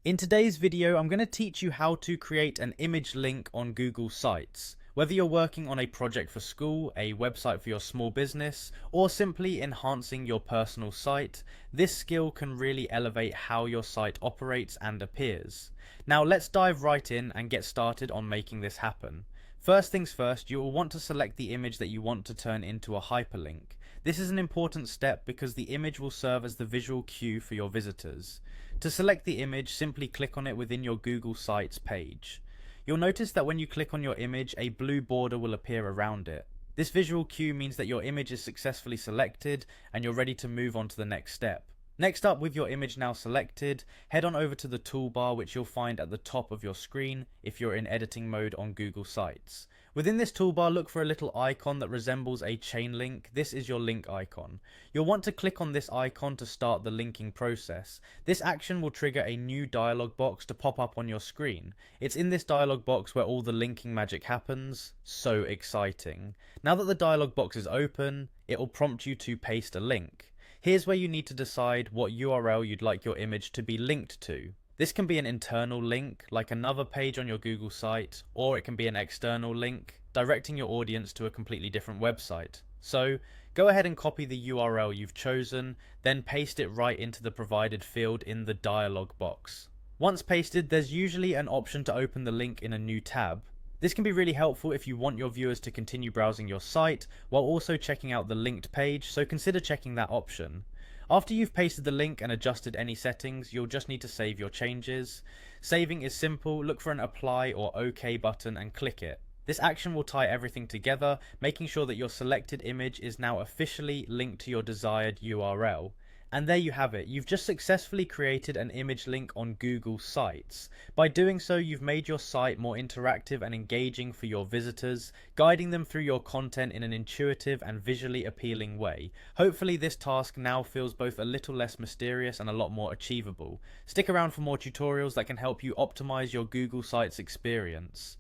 In today's video, I'm going to teach you how to create an image link on Google Sites. Whether you're working on a project for school, a website for your small business, or simply enhancing your personal site, this skill can really elevate how your site operates and appears. Now let's dive right in and get started on making this happen. First things first, you will want to select the image that you want to turn into a hyperlink. This is an important step because the image will serve as the visual cue for your visitors. To select the image, simply click on it within your Google Sites page. You'll notice that when you click on your image, a blue border will appear around it. This visual cue means that your image is successfully selected and you're ready to move on to the next step. Next up, with your image now selected, head on over to the toolbar, which you'll find at the top of your screen if you're in editing mode on Google Sites. Within this toolbar, look for a little icon that resembles a chain link. This is your link icon. You'll want to click on this icon to start the linking process. This action will trigger a new dialog box to pop up on your screen. It's in this dialog box where all the linking magic happens. So exciting. Now that the dialog box is open, it will prompt you to paste a link. Here's where you need to decide what URL you'd like your image to be linked to. This can be an internal link, like another page on your Google site, or it can be an external link, directing your audience to a completely different website. So, go ahead and copy the URL you've chosen, then paste it right into the provided field in the dialog box. Once pasted, there's usually an option to open the link in a new tab. This can be really helpful if you want your viewers to continue browsing your site while also checking out the linked page, so consider checking that option. After you've pasted the link and adjusted any settings, you'll just need to save your changes. Saving is simple. Look for an apply or OK button and click it. This action will tie everything together, making sure that your selected image is now officially linked to your desired URL. And there you have it. You've just successfully created an image link on Google Sites. By doing so, you've made your site more interactive and engaging for your visitors, guiding them through your content in an intuitive and visually appealing way. Hopefully this task now feels both a little less mysterious and a lot more achievable. Stick around for more tutorials that can help you optimize your Google Sites experience.